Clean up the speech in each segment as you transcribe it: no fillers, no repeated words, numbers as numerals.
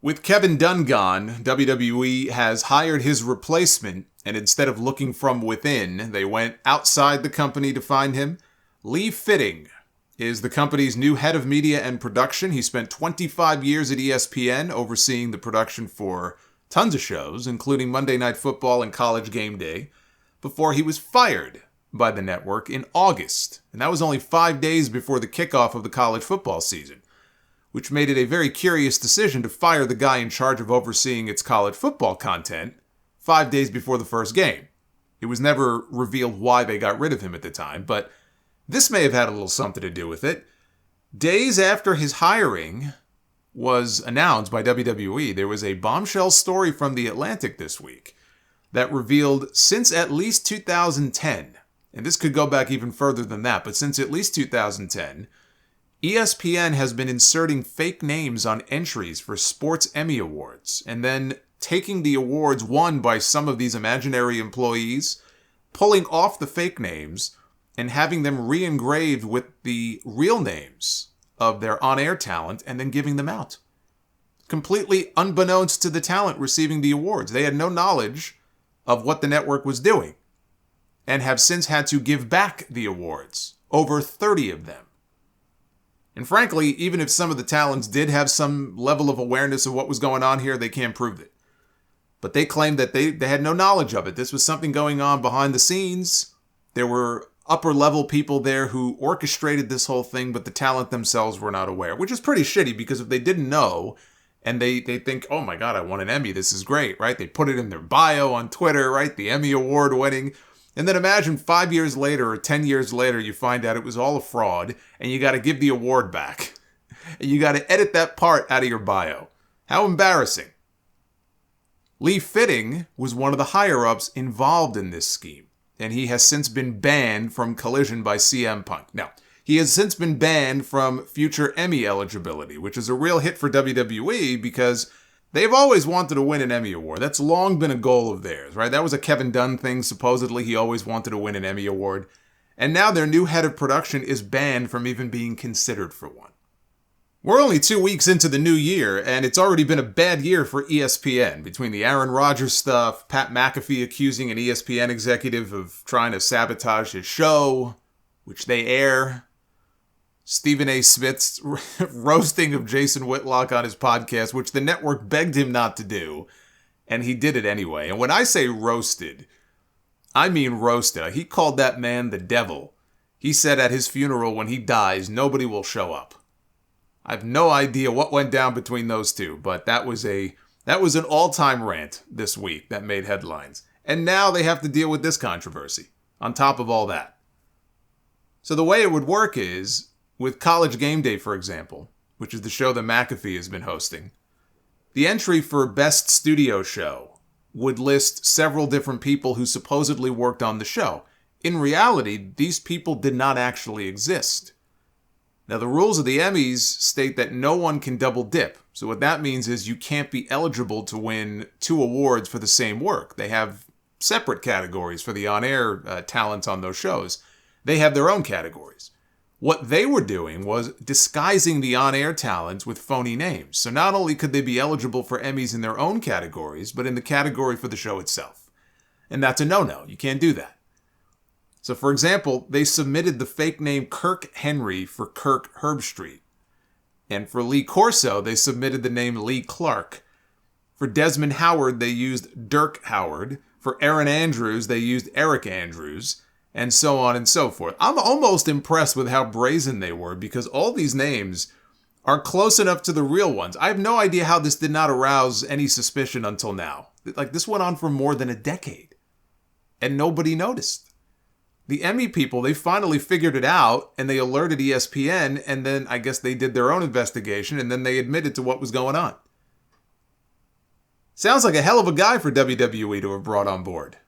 With Kevin Dunn gone, WWE has hired his replacement, and instead of looking from within, they went outside the company to find him. Lee Fitting is the company's new head of media and production. He spent 25 years at ESPN overseeing the production for tons of shows, including Monday Night Football and College Game Day, before he was fired by the network in August. And that was only 5 days before the kickoff of the college football season, which made it a very curious decision to fire the guy in charge of overseeing its college football content 5 days before the first game. It was never revealed why they got rid of him at the time, but this may have had a little something to do with it. Days after his hiring was announced by WWE, there was a bombshell story from The Atlantic this week that revealed since at least 2010, and this could go back even further than that, but since at least 2010, ESPN has been inserting fake names on entries for sports Emmy Awards, and then taking the awards won by some of these imaginary employees, pulling off the fake names, and having them re-engraved with the real names of their on-air talent, and then giving them out. Completely unbeknownst to the talent receiving the awards. They had no knowledge of what the network was doing, and have since had to give back the awards, over 30 of them. And frankly, even if some of the talents did have some level of awareness of what was going on here, they can't prove it. But they claimed that they had no knowledge of it. This was something going on behind the scenes. There were upper-level people there who orchestrated this whole thing, but the talent themselves were not aware, which is pretty shitty, because if they didn't know, and they think, oh my God, I won an Emmy, this is great, right? They put it in their bio on Twitter, right? The Emmy Award winning. And then imagine 5 years later or 10 years later, you find out it was all a fraud, and you got to give the award back. And you got to edit that part out of your bio. How embarrassing. Lee Fitting was one of the higher-ups involved in this scheme, and he has since been banned from Collision by CM Punk. Now, he has since been banned from future Emmy eligibility, which is a real hit for WWE because they've always wanted to win an Emmy Award. That's long been a goal of theirs, right? That was a Kevin Dunn thing. Supposedly, he always wanted to win an Emmy Award. And now their new head of production is banned from even being considered for one. We're only 2 weeks into the new year, and it's already been a bad year for ESPN. Between the Aaron Rodgers stuff, Pat McAfee accusing an ESPN executive of trying to sabotage his show, which they air, Stephen A. Smith's roasting of Jason Whitlock on his podcast, which the network begged him not to do, and he did it anyway. And when I say roasted, I mean roasted. He called that man the devil. He said at his funeral, when he dies, nobody will show up. I have no idea what went down between those two, but that was an all-time rant this week that made headlines. And now they have to deal with this controversy on top of all that. So the way it would work is, with College Game Day, for example, which is the show that McAfee has been hosting, the entry for Best Studio Show would list several different people who supposedly worked on the show. In reality, these people did not actually exist. Now, the rules of the Emmys state that no one can double dip. So what that means is you can't be eligible to win 2 awards for the same work. They have separate categories for the on-air talents on those shows. They have their own categories. What they were doing was disguising the on-air talents with phony names. So not only could they be eligible for Emmys in their own categories, but in the category for the show itself. And that's a no-no. You can't do that. So, for example, they submitted the fake name Kirk Henry for Kirk Herbstreit. And for Lee Corso, they submitted the name Lee Clark. For Desmond Howard, they used Dirk Howard. For Aaron Andrews, they used Eric Andrews. And so on and so forth. I'm almost impressed with how brazen they were, because all these names are close enough to the real ones. I have no idea how this did not arouse any suspicion until now. Like, this went on for more than a decade, and nobody noticed. The Emmy people, they finally figured it out, and they alerted ESPN, and then I guess they did their own investigation, and then they admitted to what was going on. Sounds like a hell of a guy for WWE to have brought on board.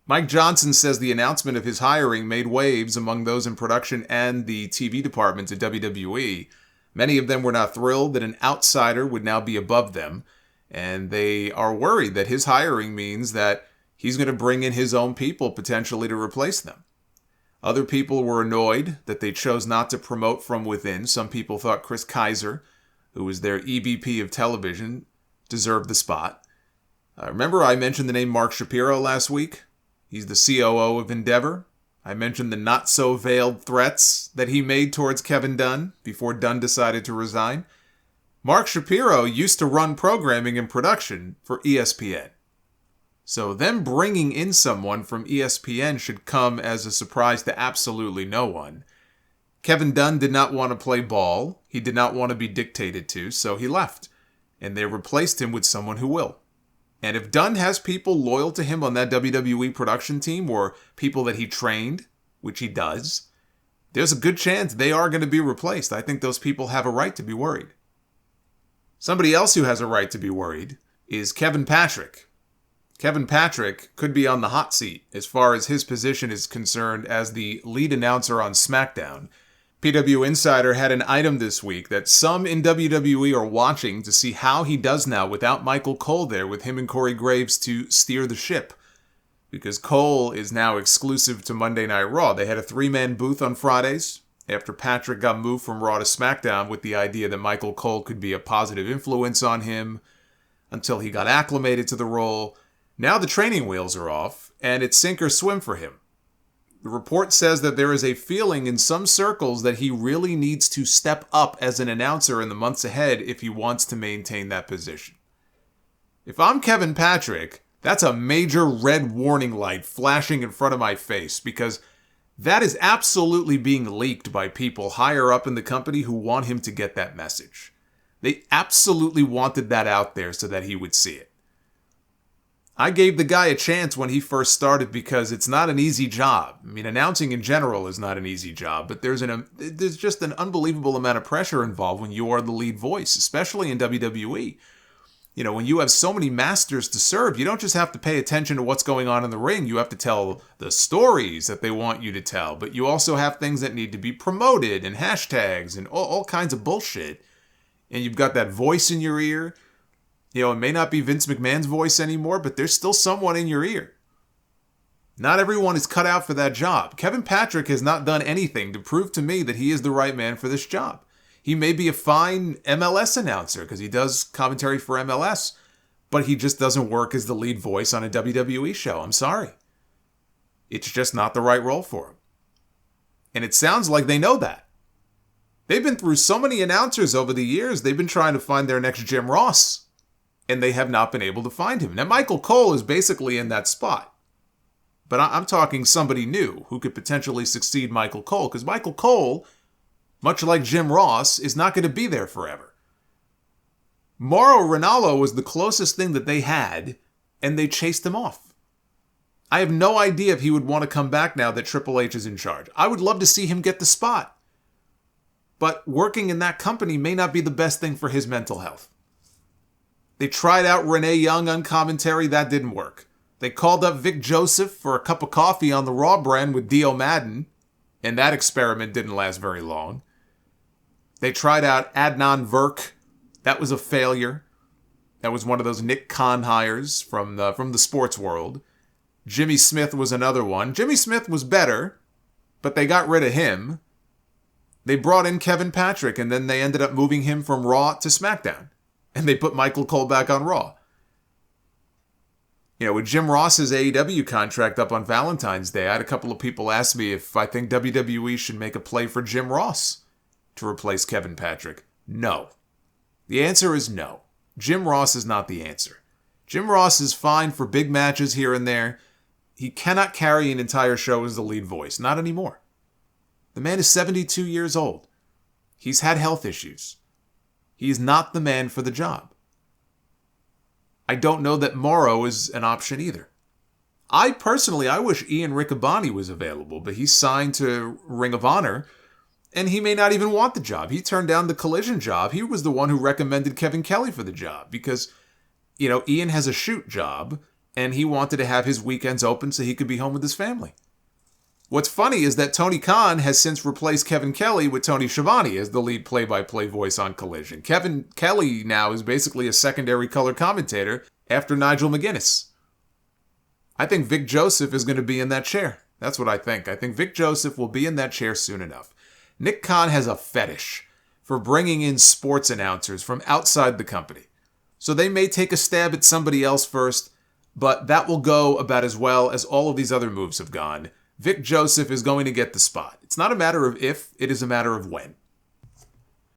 Mike Johnson says the announcement of his hiring made waves among those in production and the TV departments at WWE. Many of them were not thrilled that an outsider would now be above them, and they are worried that his hiring means that he's going to bring in his own people potentially to replace them. Other people were annoyed that they chose not to promote from within. Some people thought Chris Kaiser, who was their EVP of television, deserved the spot. Remember I mentioned the name Mark Shapiro last week? He's the COO of Endeavor. I mentioned the not-so-veiled threats that he made towards Kevin Dunn before Dunn decided to resign. Mark Shapiro used to run programming and production for ESPN. So them bringing in someone from ESPN should come as a surprise to absolutely no one. Kevin Dunn did not want to play ball. He did not want to be dictated to, so he left. And they replaced him with someone who will. And if Dunn has people loyal to him on that WWE production team, or people that he trained, which he does, there's a good chance they are going to be replaced. I think those people have a right to be worried. Somebody else who has a right to be worried is Kevin Patrick. Kevin Patrick could be on the hot seat as far as his position is concerned as the lead announcer on Smackdown. PW Insider had an item this week that some in WWE are watching to see how he does now without Michael Cole there, with him and Corey Graves to steer the ship. Because Cole is now exclusive to Monday Night Raw. They had a 3-man booth on Fridays after Patrick got moved from Raw to SmackDown with the idea that Michael Cole could be a positive influence on him until he got acclimated to the role. Now the training wheels are off, and it's sink or swim for him. The report says that there is a feeling in some circles that he really needs to step up as an announcer in the months ahead if he wants to maintain that position. If I'm Kevin Patrick, that's a major red warning light flashing in front of my face, because that is absolutely being leaked by people higher up in the company who want him to get that message. They absolutely wanted that out there so that he would see it. I gave the guy a chance when he first started because it's not an easy job. I mean, announcing in general is not an easy job, but there's just an unbelievable amount of pressure involved when you are the lead voice, especially in WWE. You know, when you have so many masters to serve, you don't just have to pay attention to what's going on in the ring. You have to tell the stories that they want you to tell, but you also have things that need to be promoted and hashtags and all kinds of bullshit. And you've got that voice in your ear. You know, it may not be Vince McMahon's voice anymore, but there's still someone in your ear. Not everyone is cut out for that job. Kevin Patrick has not done anything to prove to me that he is the right man for this job. He may be a fine MLS announcer because he does commentary for MLS, but he just doesn't work as the lead voice on a WWE show. I'm sorry. It's just not the right role for him. And it sounds like they know that. They've been through so many announcers over the years, they've been trying to find their next Jim Ross. And they have not been able to find him. Now, Michael Cole is basically in that spot. But I'm talking somebody new who could potentially succeed Michael Cole. Because Michael Cole, much like Jim Ross, is not going to be there forever. Mauro Ranallo was the closest thing that they had, and they chased him off. I have no idea if he would want to come back now that Triple H is in charge. I would love to see him get the spot. But working in that company may not be the best thing for his mental health. They tried out Renee Young on commentary. That didn't work. They called up Vic Joseph for a cup of coffee on the Raw brand with Dio Madden, and that experiment didn't last very long. They tried out Adnan Virk. That was a failure. That was one of those Nick Khan hires from the sports world. Jimmy Smith was another one. Jimmy Smith was better, but they got rid of him. They brought in Kevin Patrick, and then they ended up moving him from Raw to SmackDown. And they put Michael Cole back on Raw. You know, with Jim Ross's AEW contract up on Valentine's Day, I had a couple of people ask me if I think WWE should make a play for Jim Ross to replace Kevin Patrick. No. The answer is no. Jim Ross is not the answer. Jim Ross is fine for big matches here and there. He cannot carry an entire show as the lead voice. Not anymore. The man is 72 years old. He's had health issues. He's not the man for the job. I don't know that Mauro is an option either. I wish Ian Riccaboni was available, but he's signed to Ring of Honor, and he may not even want the job. He turned down the Collision job. He was the one who recommended Kevin Kelly for the job because, you know, Ian has a shoot job, and he wanted to have his weekends open so he could be home with his family. What's funny is that Tony Khan has since replaced Kevin Kelly with Tony Schiavone as the lead play-by-play voice on Collision. Kevin Kelly now is basically a secondary color commentator after Nigel McGuinness. I think Vic Joseph is going to be in that chair. That's what I think. I think Vic Joseph will be in that chair soon enough. Nick Khan has a fetish for bringing in sports announcers from outside the company. So they may take a stab at somebody else first, but that will go about as well as all of these other moves have gone. Vic Joseph is going to get the spot. It's not a matter of if, it is a matter of when.